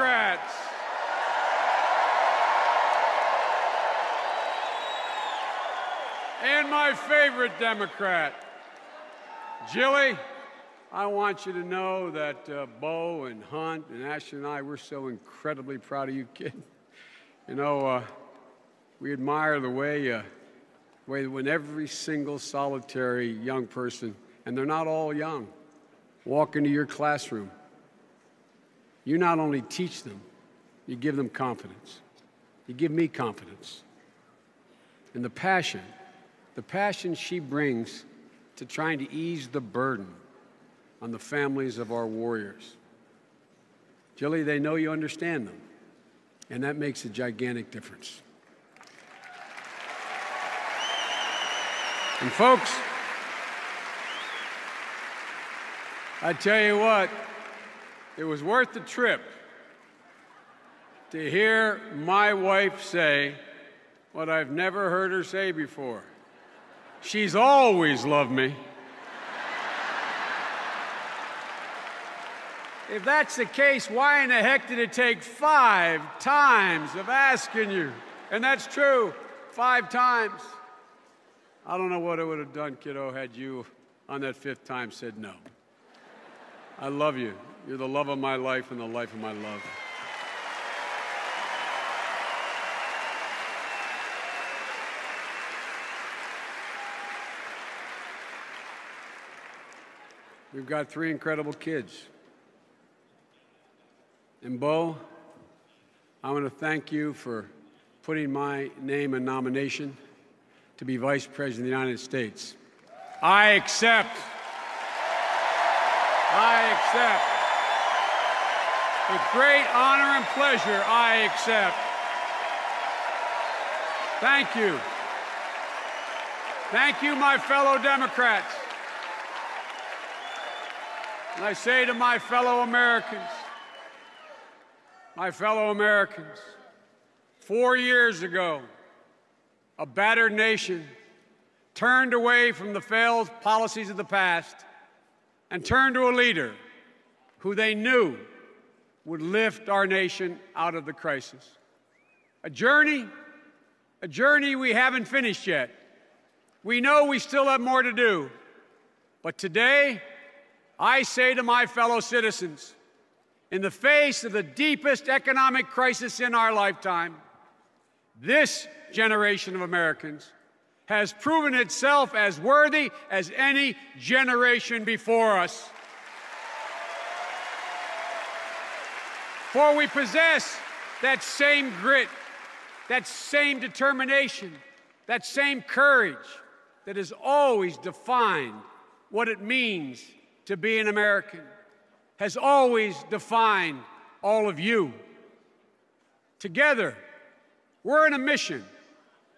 Democrats. And my favorite Democrat, Jilly, I want you to know that Bo and Hunt and Ashton and I, we're so incredibly proud of you, kid. You know, we admire the way when every single solitary young person, and they're not all young, walk into your classroom. You not only teach them, you give them confidence. You give me confidence. And the passion she brings to trying to ease the burden on the families of our warriors. Jilly, they know you understand them, and that makes a gigantic difference. And folks, I tell you what, it was worth the trip to hear my wife say what I've never heard her say before. She's always loved me. If that's the case, why in the heck did it take 5 times of asking you? And that's true, 5 times. I don't know what it would have done, kiddo, had you on that 5th time said no. I love you. You're the love of my life and the life of my love. We've got 3 incredible kids. And Bo, I want to thank you for putting my name in nomination to be Vice President of the United States. I accept. I accept. With great honor and pleasure, I accept. Thank you. Thank you, my fellow Democrats. And I say to my fellow Americans, 4 years ago, a battered nation turned away from the failed policies of the past and turned to a leader who they knew would lift our nation out of the crisis. A journey we haven't finished yet. We know we still have more to do. But today, I say to my fellow citizens, in the face of the deepest economic crisis in our lifetime, this generation of Americans has proven itself as worthy as any generation before us. For we possess that same grit, that same determination, that same courage that has always defined what it means to be an American, has always defined all of you. Together, we're on a mission.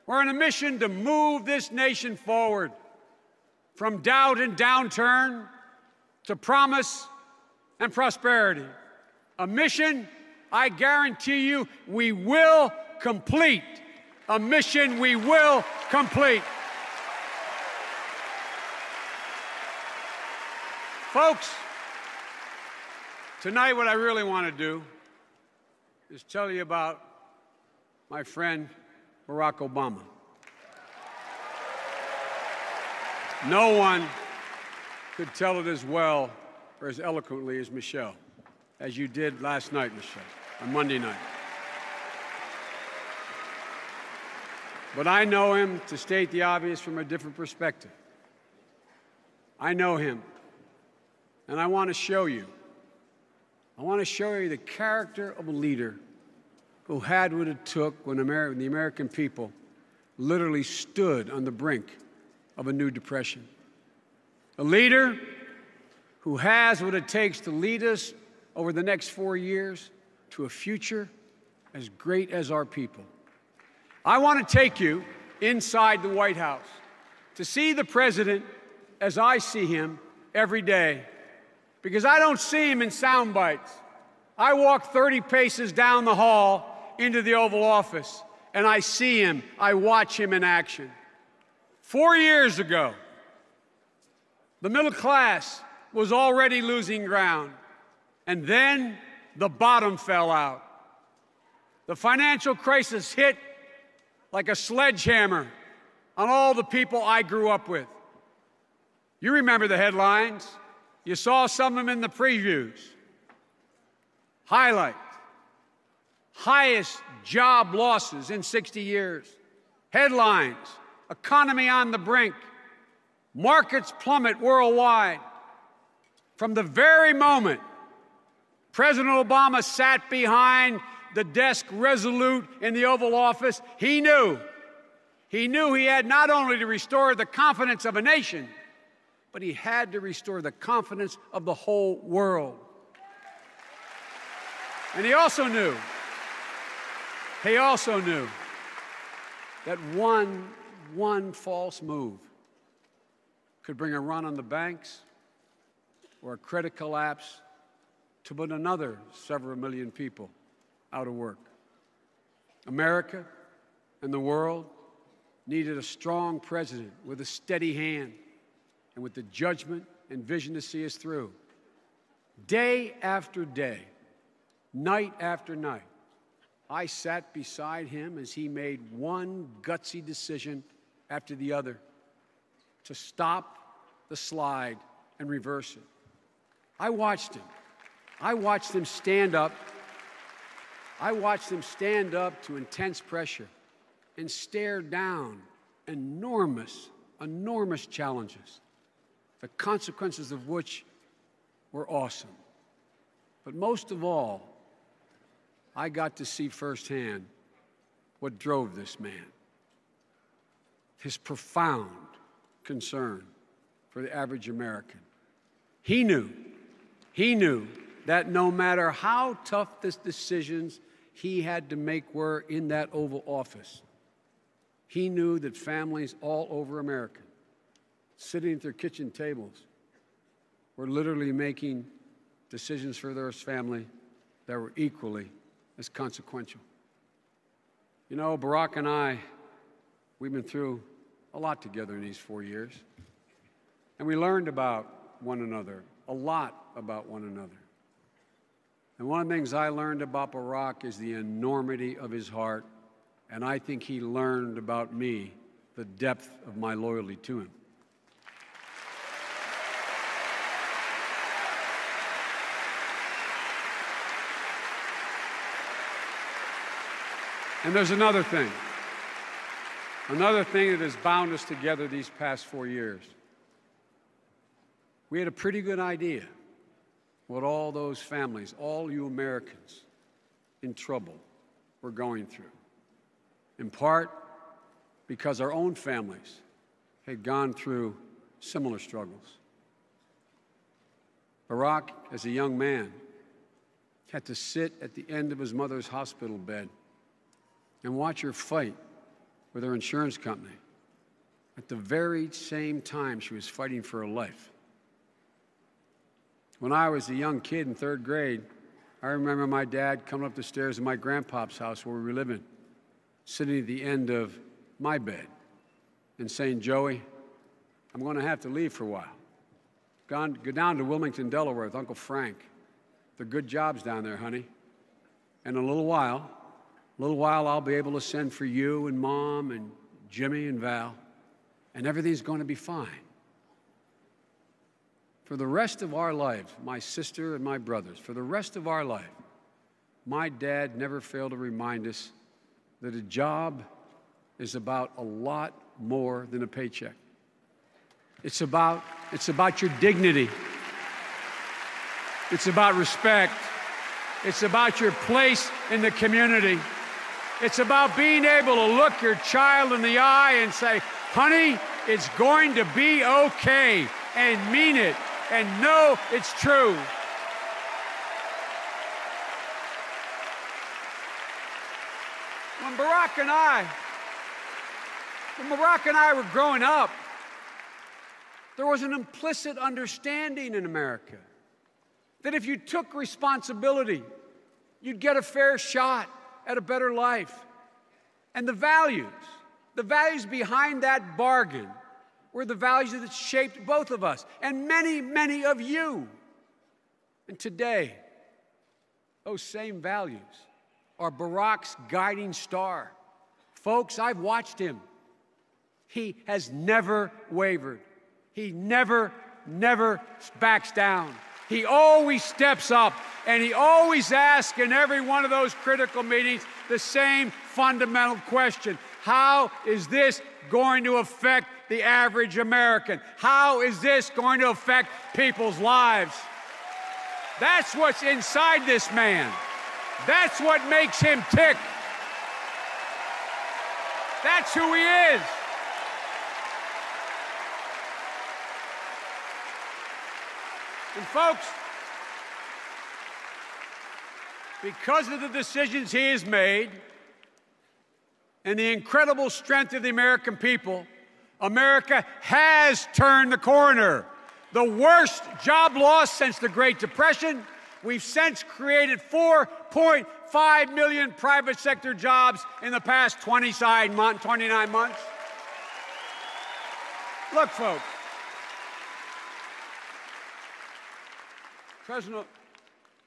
We're on a mission to move this nation forward from doubt and downturn to promise and prosperity. A mission I guarantee you we will complete. A mission we will complete. Folks, tonight what I really want to do is tell you about my friend Barack Obama. No one could tell it as well or as eloquently as Michelle, as you did last night, Michelle, on Monday night. But I know him, to state the obvious, from a different perspective. I know him. And I want to show you. I want to show you the character of a leader who had what it took when the American people literally stood on the brink of a new depression. A leader who has what it takes to lead us over the next 4 years to a future as great as our people. I want to take you inside the White House to see the president as I see him every day. Because I don't see him in sound bites. I walk 30 paces down the hall into the Oval Office, and I see him, I watch him in action. 4 years ago, the middle class was already losing ground. And then the bottom fell out. The financial crisis hit like a sledgehammer on all the people I grew up with. You remember the headlines. You saw some of them in the previews. Highlight: highest job losses in 60 years. Headlines: economy on the brink. Markets plummet worldwide. From the very moment President Obama sat behind the desk resolute in the Oval Office, he knew he had not only to restore the confidence of a nation, but he had to restore the confidence of the whole world. And he also knew that one false move could bring a run on the banks or a credit collapse to put another several million people out of work. America and the world needed a strong president with a steady hand and with the judgment and vision to see us through. Day after day, night after night, I sat beside him as he made one gutsy decision after the other to stop the slide and reverse it. I watched him. I watched him stand up. I watched him stand up to intense pressure and stare down enormous challenges, the consequences of which were awesome. But most of all, I got to see firsthand what drove this man: his profound concern for the average American. He knew that no matter how tough the decisions he had to make were in that Oval Office, he knew that families all over America, sitting at their kitchen tables, were literally making decisions for their family that were equally as consequential. You know, Barack and I, we've been through a lot together in these 4 years, and we learned about one another, a lot about one another. And one of the things I learned about Barack is the enormity of his heart, and I think he learned about me the depth of my loyalty to him. And there's another thing that has bound us together these past 4 years. We had a pretty good idea what all those families, all you Americans in trouble, were going through, in part because our own families had gone through similar struggles. Barack, as a young man, had to sit at the end of his mother's hospital bed and watch her fight with her insurance company at the very same time she was fighting for her life. When I was a young kid in 3rd grade, I remember my dad coming up the stairs in my grandpa's house where we were living, sitting at the end of my bed and saying, "Joey, I'm going to have to leave for a while. Go down to Wilmington, Delaware with Uncle Frank. They're good jobs down there, honey. And in a little while, I'll be able to send for you and Mom and Jimmy and Val, and everything's going to be fine." For the rest of our lives, my sister and my brothers, for the rest of our life, my dad never failed to remind us that a job is about a lot more than a paycheck. It's about your dignity. It's about respect. It's about your place in the community. It's about being able to look your child in the eye and say, "Honey, it's going to be okay," and mean it and know it's true. When Barack and I were growing up, there was an implicit understanding in America that if you took responsibility, you'd get a fair shot at a better life. And the values behind that bargain were the values that shaped both of us and many, many of you. And today, those same values are Barack's guiding star. Folks, I've watched him. He has never wavered. He never backs down. He always steps up, and he always asks in every one of those critical meetings the same fundamental question: how is this going to affect the average American? How is this going to affect people's lives? That's what's inside this man. That's what makes him tick. That's who he is. And folks, because of the decisions he has made and the incredible strength of the American people, America has turned the corner. The worst job loss since the Great Depression. We've since created 4.5 million private sector jobs in the past 29 months. Look, folks, President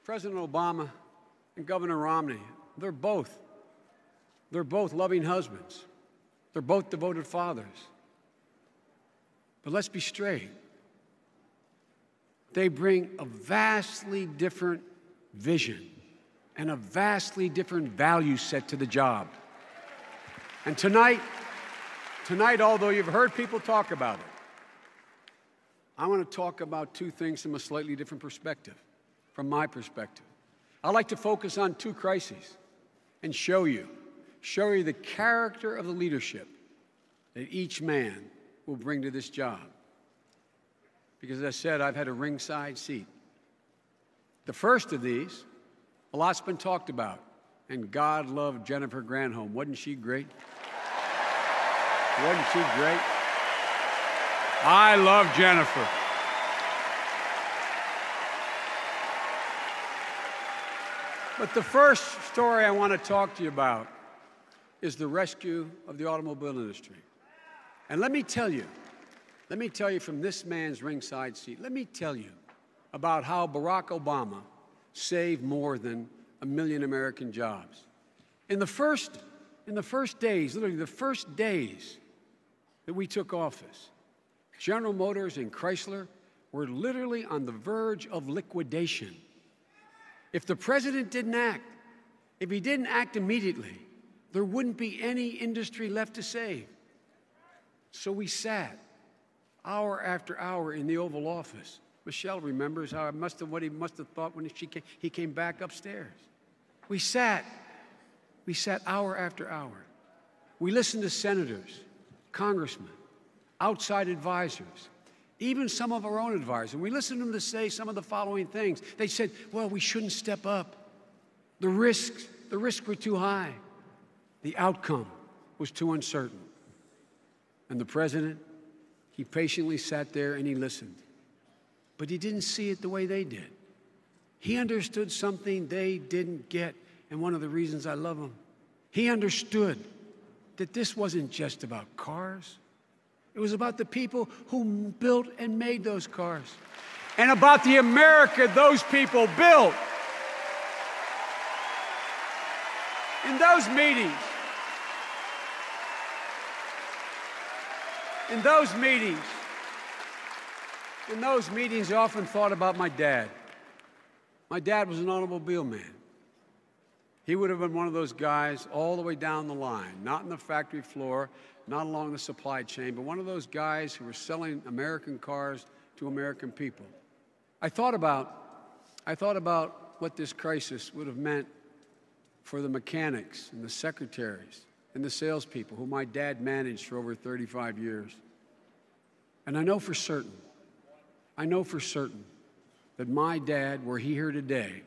Obama and Governor Romney, they're both loving husbands. They're both devoted fathers. But let's be straight. They bring a vastly different vision and a vastly different value set to the job. And tonight, although you've heard people talk about it, I want to talk about two things from a slightly different perspective, from my perspective. I'd like to focus on two crises and show you the character of the leadership that each man will bring to this job. Because as I said, I've had a ringside seat. The first of these, a lot's been talked about, and God loved Jennifer Granholm. Wasn't she great? Wasn't she great? I love Jennifer. But the first story I want to talk to you about is the rescue of the automobile industry. And let me tell you from this man's ringside seat, let me tell you about how Barack Obama saved more than 1 million American jobs. In the first days, literally the first days that we took office, General Motors and Chrysler were literally on the verge of liquidation. If the president didn't act, if he didn't act immediately, there wouldn't be any industry left to save. So we sat hour after hour in the Oval Office. Michelle remembers how what he must have thought when he came back upstairs. We sat hour after hour. We listened to senators, congressmen, outside advisors, even some of our own advisors. We listened to them to say some of the following things. They said, well, we shouldn't step up. The risks were too high. The outcome was too uncertain. And the president, he patiently sat there and he listened. But he didn't see it the way they did. He understood something they didn't get, and one of the reasons I love him. He understood that this wasn't just about cars. It was about the people who built and made those cars, and about the America those people built. In those meetings, I often thought about my dad. My dad was an automobile man. He would have been one of those guys all the way down the line, not on the factory floor, not along the supply chain, but one of those guys who were selling American cars to American people. I thought about what this crisis would have meant for the mechanics and the secretaries and the salespeople who my dad managed for over 35 years. And I know for certain that my dad, were he here today,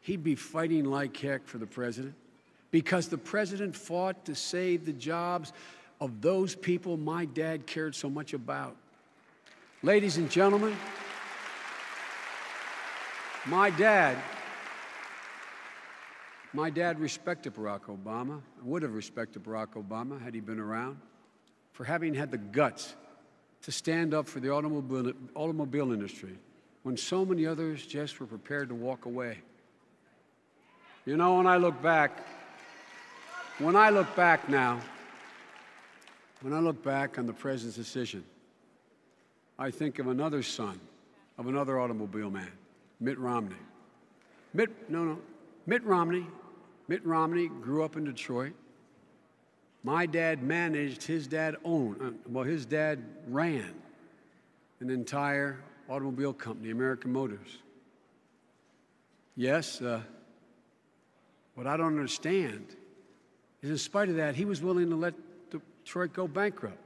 he'd be fighting like heck for the president, because the president fought to save the jobs of those people my dad cared so much about. Ladies and gentlemen, my dad respected Barack Obama, would have respected Barack Obama had he been around, for having had the guts to stand up for the automobile industry when so many others just were prepared to walk away. You know, when I look back now, when I look back on the president's decision, I think of another son of another automobile man, Mitt Romney. Mitt Romney grew up in Detroit. My dad managed, his dad ran an entire automobile company, American Motors. Yes, what I don't understand is in spite of that, he was willing to let Detroit go bankrupt.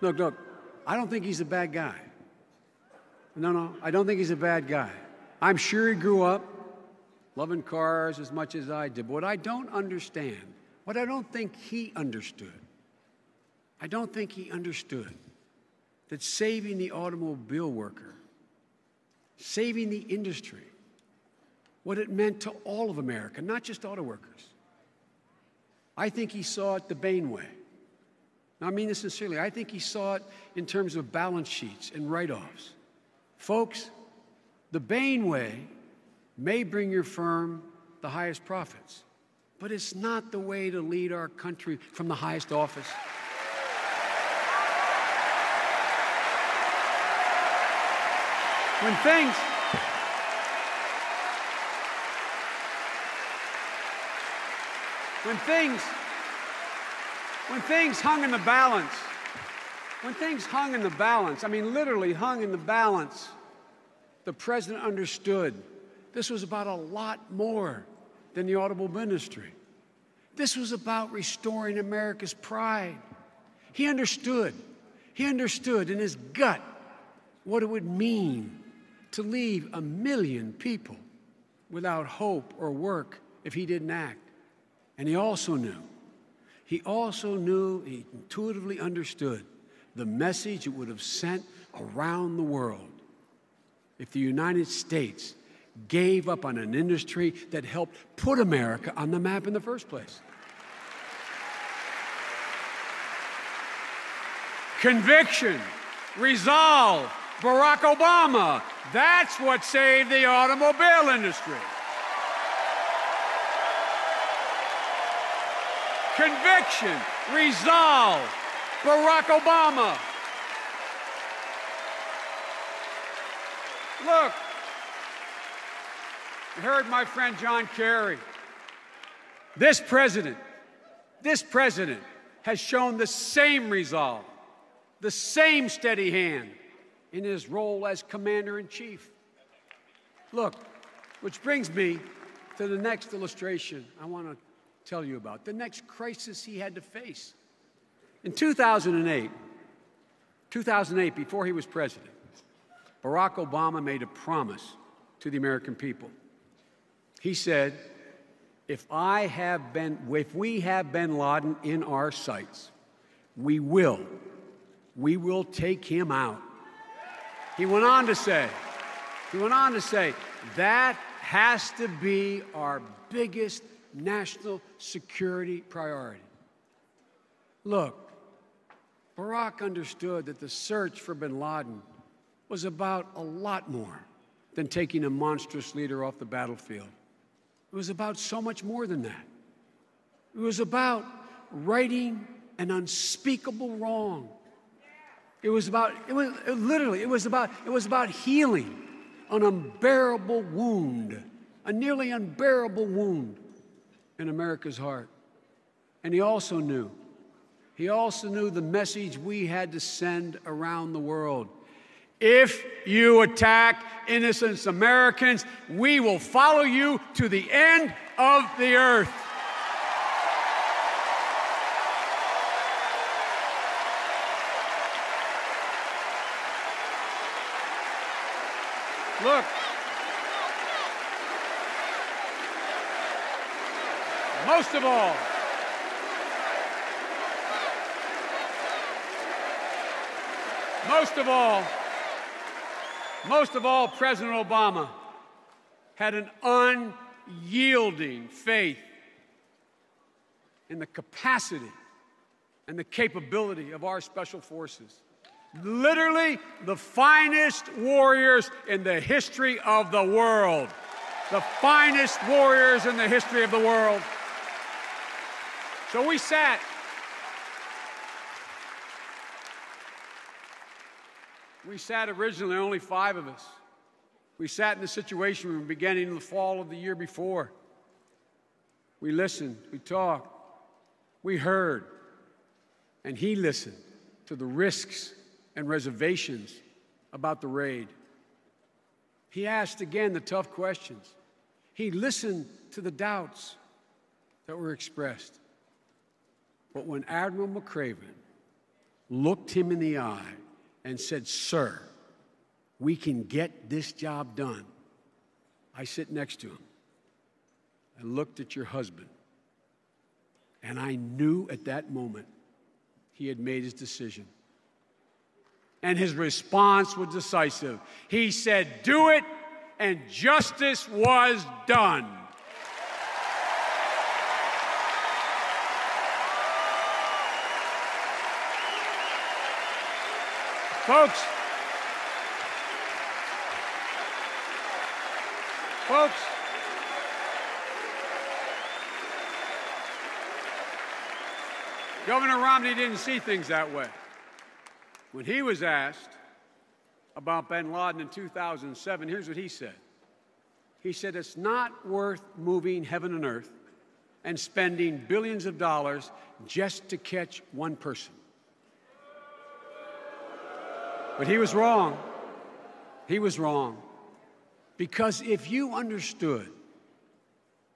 Look, I don't think he's a bad guy. No, I don't think he's a bad guy. I'm sure he grew up loving cars as much as I did. But what I don't understand, what I don't think he understood, that saving the automobile worker, saving the industry, what it meant to all of America, not just auto workers. I think he saw it the Bain way. Now, I mean this sincerely. I think he saw it in terms of balance sheets and write-offs. Folks, the Bain way may bring your firm the highest profits, but it's not the way to lead our country from the highest office. When things hung in the balance, I mean literally hung in the balance, the president understood this was about a lot more than the automobile industry. This was about restoring America's pride. He understood in his gut what it would mean to leave 1 million people without hope or work if he didn't act. And he intuitively understood the message it would have sent around the world if the United States gave up on an industry that helped put America on the map in the first place. Conviction, resolve, Barack Obama. That's what saved the automobile industry. Conviction, resolve, Barack Obama. Look, you heard my friend John Kerry. This president has shown the same resolve, the same steady hand in his role as commander-in-chief. Look, which brings me to the next illustration I want to tell you about, the next crisis he had to face. In 2008, before he was president, Barack Obama made a promise to the American people. He said, if we have bin Laden in our sights, we will take him out. He went on to say, that has to be our biggest national security priority. Look, Barack understood that the search for bin Laden was about a lot more than taking a monstrous leader off the battlefield. It was about so much more than that. It was about righting an unspeakable wrong. It was about healing an unbearable wound, a nearly unbearable wound in America's heart. And he also knew the message we had to send around the world. If you attack innocent Americans, we will follow you to the end of the earth. Look, most of all, President Obama had an unyielding faith in the capacity and the capability of our special forces. Literally the finest warriors in the history of the world. the finest warriors in the history of the world. So we sat. We sat originally, only 5 of us. We sat in the situation we were beginning in the fall of the year before. We listened, we talked, we heard, and he listened to the risks and reservations about the raid. He asked again the tough questions. He listened to the doubts that were expressed. But when Admiral McRaven looked him in the eye and said, "Sir, we can get this job done," I sit next to him. I looked at your husband, and I knew at that moment he had made his decision. And his response was decisive. He said, "Do it," and justice was done. Folks, Governor Romney didn't see things that way. When he was asked about bin Laden in 2007, here's what he said. He said, "It's not worth moving heaven and earth and spending billions of dollars just to catch one person." But he was wrong. He was wrong. Because if you understood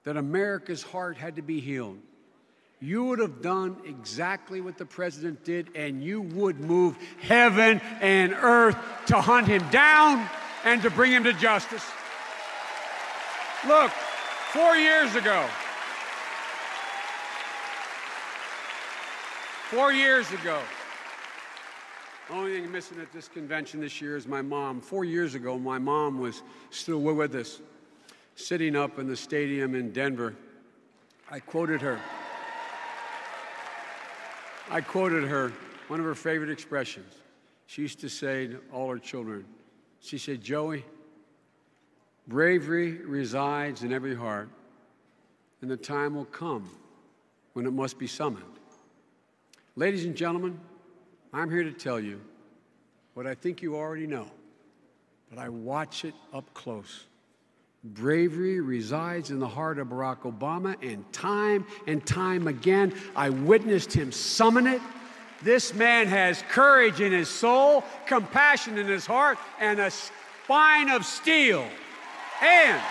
that America's heart had to be healed, you would have done exactly what the president did, and you would move heaven and earth to hunt him down and to bring him to justice. Look, 4 years ago, 4 years ago, the only thing missing at this convention this year is my mom. 4 years ago, my mom was still with us, sitting up in the stadium in Denver. I quoted her, one of her favorite expressions. She used to say to all her children, she said, "Joey, bravery resides in every heart, and the time will come when it must be summoned." Ladies and gentlemen, I'm here to tell you what I think you already know, but I watch it up close. Bravery resides in the heart of Barack Obama, and time again, I witnessed him summon it. This man has courage in his soul, compassion in his heart, and a spine of steel. And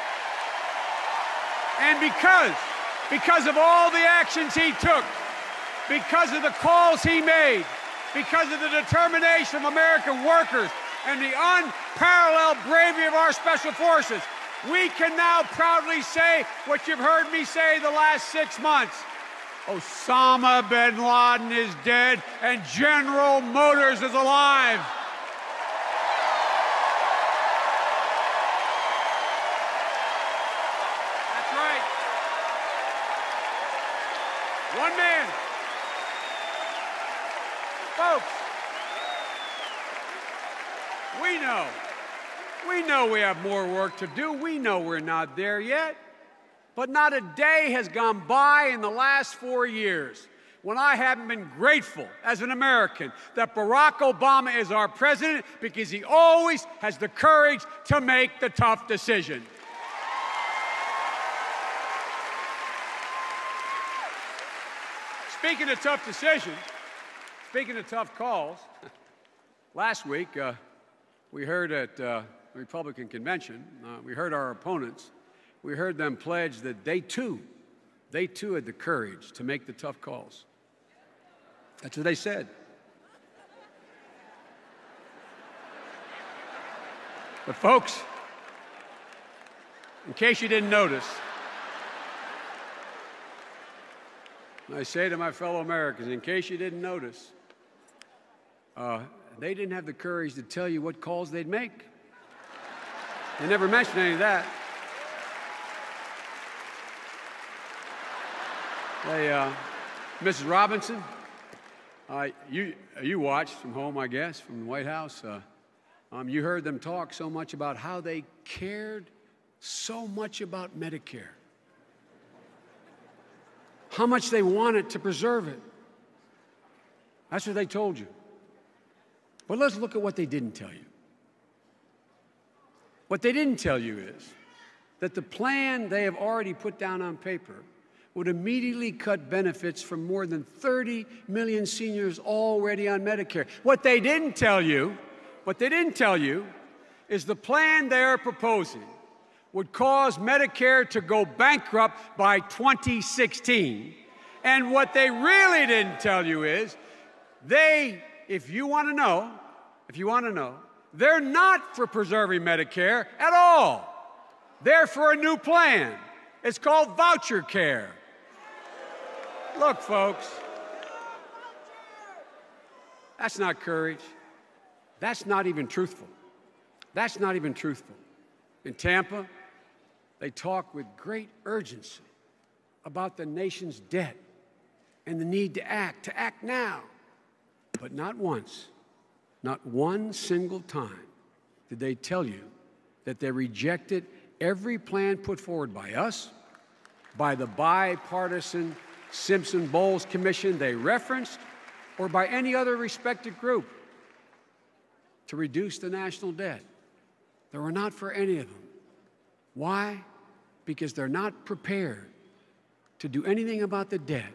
because of all the actions he took, because of the calls he made, because of the determination of American workers and the unparalleled bravery of our special forces, we can now proudly say what you've heard me say the last 6 months. Osama bin Laden is dead and General Motors is alive. That's right. One man. Folks, we know we have more work to do. We know we're not there yet. But not a day has gone by in the last 4 years when I haven't been grateful as an American that Barack Obama is our president, because he always has the courage to make the tough decision. Speaking of tough decisions, speaking of tough calls, last week we heard at the Republican convention, we heard our opponents, we heard them pledge that they too had the courage to make the tough calls. That's what they said. But folks, in case you didn't notice, I say to my fellow Americans, in case you didn't notice, they didn't have the courage to tell you what calls they'd make. They never mentioned any of that. Mrs. Robinson, you watched from home, I guess, from the White House. You heard them talk so much about how they cared so much about Medicare, how much they wanted to preserve it. That's what they told you. But let's look at what they didn't tell you. What they didn't tell you is that the plan they have already put down on paper would immediately cut benefits from more than 30 million seniors already on Medicare. What they didn't tell you is the plan they're proposing would cause Medicare to go bankrupt by 2016. And what they really didn't tell you is if you want to know, they're not for preserving Medicare at all. They're for a new plan. It's called voucher care. Look, folks, that's not courage. That's not even truthful. That's not even truthful. In Tampa, they talk with great urgency about the nation's debt and the need to act now. But not once, not one single time did they tell you that they rejected every plan put forward by us, by the bipartisan Simpson-Bowles Commission they referenced, or by any other respected group to reduce the national debt. They were not for any of them. Why? Because they're not prepared to do anything about the debt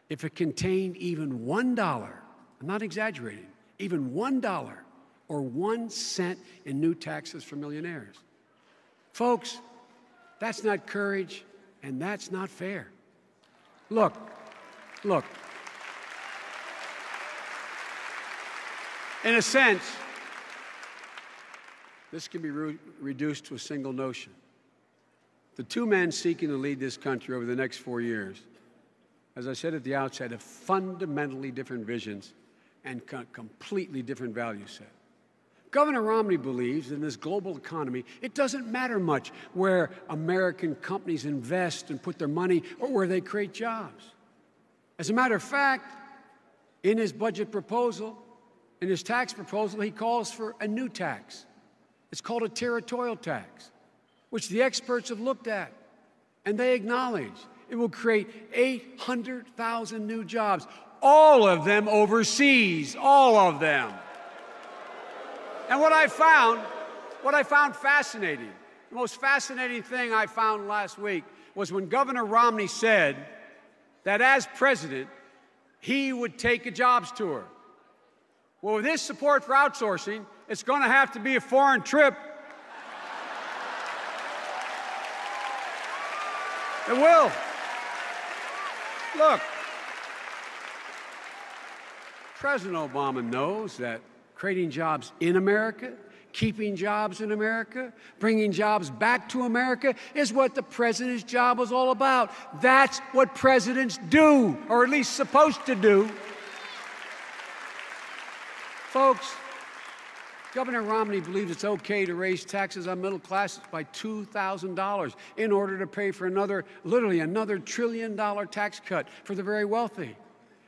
if it contained even $1, I'm not exaggerating, even $1 or 1 cent in new taxes for millionaires. Folks, that's not courage, and that's not fair. Look. In a sense, this can be reduced to a single notion. The two men seeking to lead this country over the next 4 years, as I said at the outset, have fundamentally different visions and completely different value set. Governor Romney believes in this global economy, it doesn't matter much where American companies invest and put their money or where they create jobs. As a matter of fact, in his budget proposal, in his tax proposal, he calls for a new tax. It's called a territorial tax, which the experts have looked at, and they acknowledge it will create 800,000 new jobs, all of them overseas, all of them. And what I found fascinating, the most fascinating thing I found last week was when Governor Romney said that as president, he would take a jobs tour. Well, with his support for outsourcing, it's going to have to be a foreign trip. It will. Look, President Obama knows that creating jobs in America, keeping jobs in America, bringing jobs back to America is what the president's job was all about. That's what presidents do, or at least supposed to do. Folks, Governor Romney believes it's okay to raise taxes on middle classes by $2,000 in order to pay for literally another $1 trillion tax cut for the very wealthy.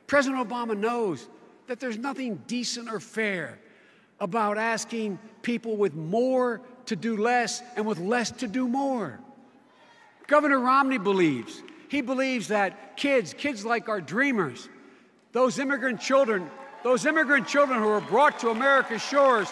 President Obama knows that there's nothing decent or fair about asking people with more to do less and with less to do more. Governor Romney believes that kids like our dreamers, those immigrant children who were brought to America's shores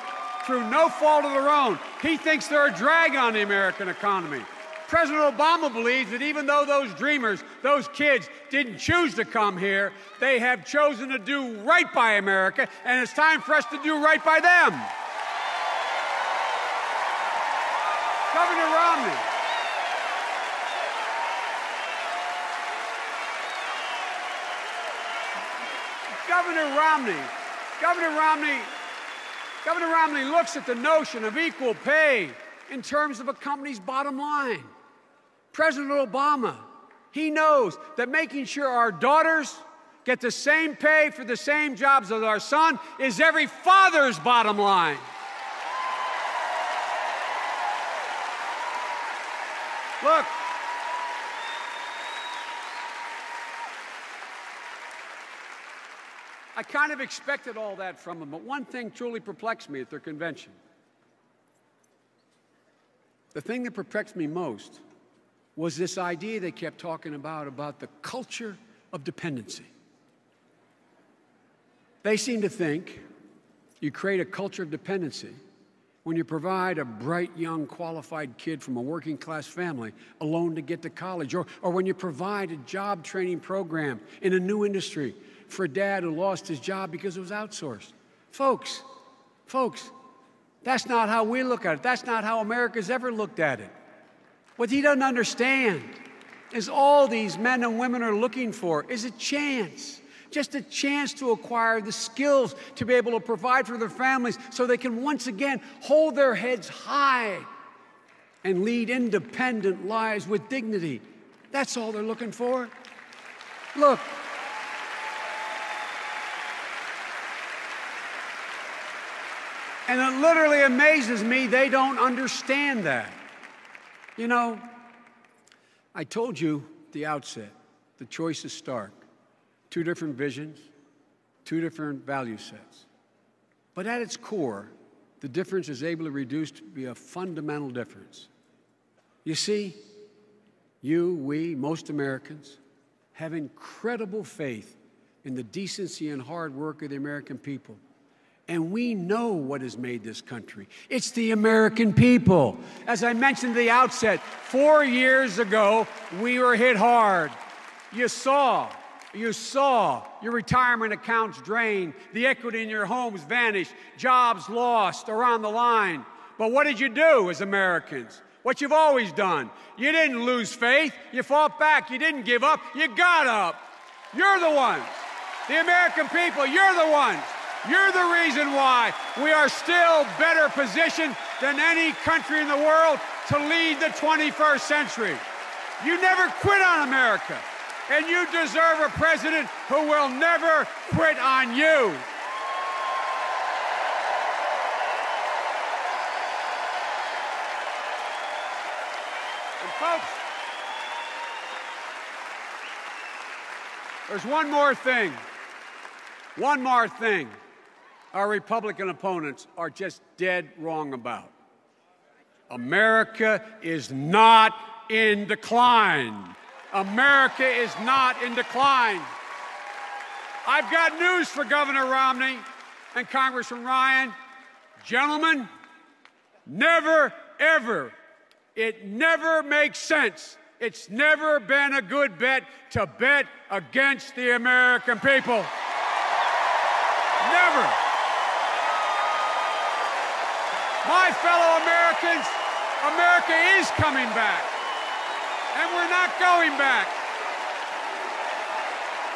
through no fault of their own, he thinks they're a drag on the American economy. President Obama believes that even though those dreamers, those kids, didn't choose to come here, they have chosen to do right by America, and it's time for us to do right by them. Governor Romney. Governor Romney looks at the notion of equal pay in terms of a company's bottom line. President Obama, he knows that making sure our daughters get the same pay for the same jobs as our son is every father's bottom line. Look, I kind of expected all that from them, but one thing truly perplexed me at their convention. the thing that perplexed me most was this idea they kept talking about the culture of dependency. They seem to think you create a culture of dependency when you provide a bright, young, qualified kid from a working-class family a loan to get to college, or when you provide a job training program in a new industry for a dad who lost his job because it was outsourced. Folks, that's not how we look at it. That's not how America's ever looked at it. What he doesn't understand is all these men and women are looking for is a chance. Just a chance to acquire the skills to be able to provide for their families so they can once again hold their heads high and lead independent lives with dignity. That's all they're looking for. Look. And it literally amazes me they don't understand that. You know, I told you at the outset, the choice is stark. Two different visions, two different value sets. But at its core, the difference is able to reduce to be a fundamental difference. You see, we, most Americans, have incredible faith in the decency and hard work of the American people. And we know what has made this country. It's the American people. As I mentioned at the outset, 4 years ago, we were hit hard. You saw your retirement accounts drained, the equity in your homes vanished, jobs lost around the line. But what did you do as Americans? What you've always done. You didn't lose faith. You fought back. You didn't give up. You got up. You're the ones. The American people, you're the ones. You're the reason why we are still better positioned than any country in the world to lead the 21st century. You never quit on America, and you deserve a president who will never quit on you. And folks, there's one more thing. One more thing our Republican opponents are just dead wrong about. America is not in decline. America is not in decline. I've got news for Governor Romney and Congressman Ryan. Gentlemen, never, ever, it never makes sense. It's never been a good bet to bet against the American people. Never. My fellow Americans, America is coming back, and we're not going back.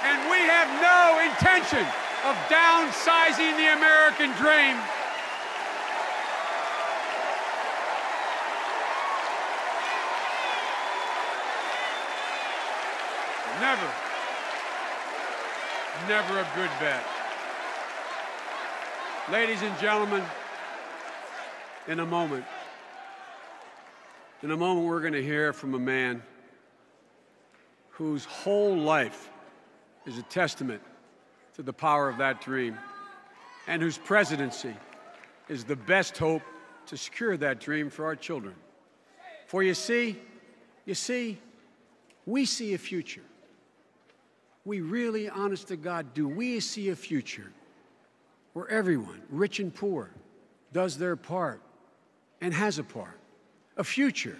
And we have no intention of downsizing the American dream. Never a good bet. Ladies and gentlemen, in a moment, we're going to hear from a man whose whole life is a testament to the power of that dream, and whose presidency is the best hope to secure that dream for our children. For you see, we see a future. We really, honest to God, do. We see a future where everyone, rich and poor, does their part and has a part. A future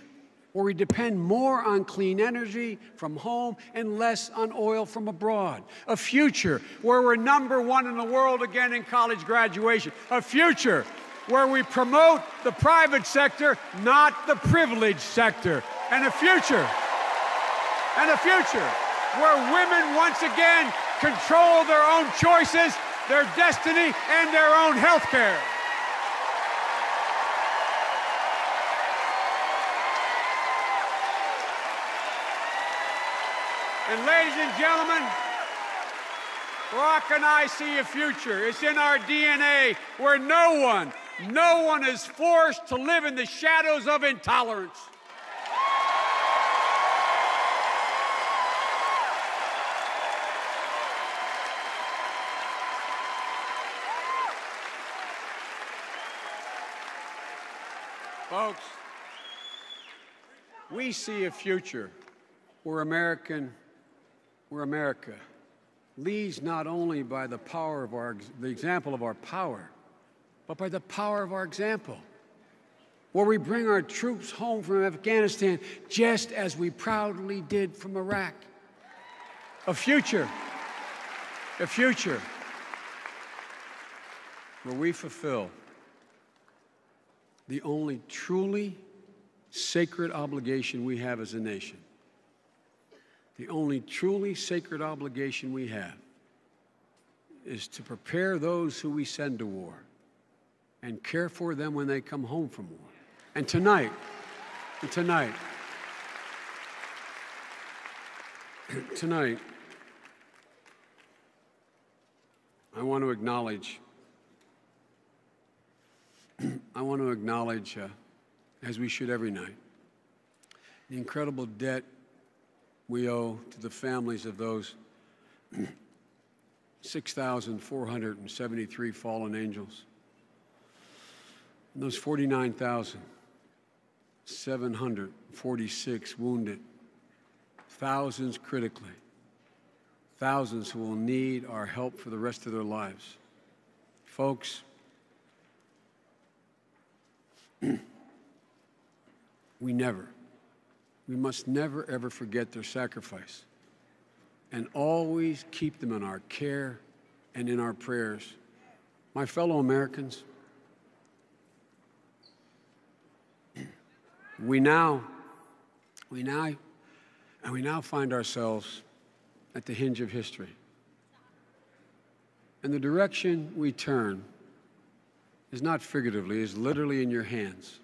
where we depend more on clean energy from home and less on oil from abroad. A future where we're #1 in the world again in college graduation. A future where we promote the private sector, not the privileged sector. And a future where women once again control their own choices, their destiny, and their own health care. And ladies and gentlemen, Barack and I see a future. It's in our DNA where no one is forced to live in the shadows of intolerance. We see a future where America leads not only by the power of the example of our power, but by the power of our example, where we bring our troops home from Afghanistan just as we proudly did from Iraq. A future where we fulfill the only truly sacred obligation we have as a nation. The only truly sacred obligation we have is to prepare those who we send to war and care for them when they come home from war. And tonight, I want to acknowledge, as we should every night, the incredible debt we owe to the families of those 6,473 fallen angels, and those 49,746 wounded, thousands critically, thousands who will need our help for the rest of their lives. Folks, we must never, ever forget their sacrifice and always keep them in our care and in our prayers. My fellow Americans, we now find ourselves at the hinge of history. And the direction we turn is not figuratively, is literally in your hands.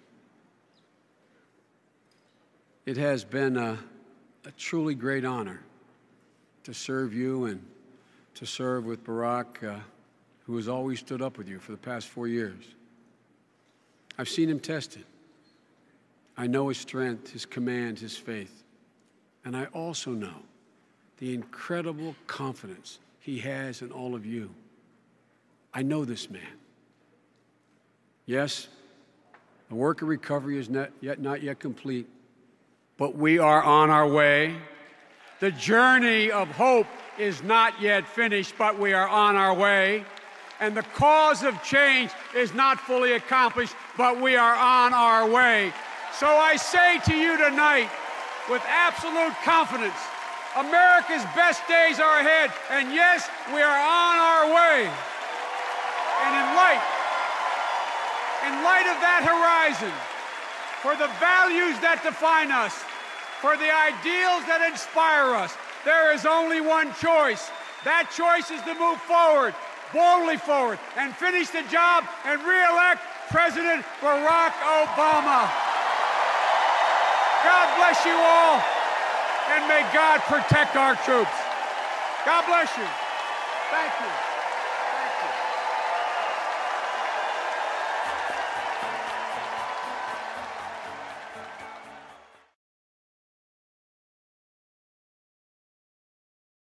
It has been a truly great honor to serve you and to serve with Barack, who has always stood up with you for the past 4 years. I've seen him tested. I know his strength, his command, his faith. And I also know the incredible confidence he has in all of you. I know this man. Yes, the work of recovery is not yet complete, but we are on our way. The journey of hope is not yet finished, but we are on our way. And the cause of change is not fully accomplished, but we are on our way. So I say to you tonight, with absolute confidence, America's best days are ahead, and yes, we are on our way. And in light of that horizon, for the values that define us, for the ideals that inspire us, there is only one choice. That choice is to move forward, boldly forward, and finish the job and re-elect President Barack Obama. God bless you all, and may God protect our troops. God bless you. Thank you.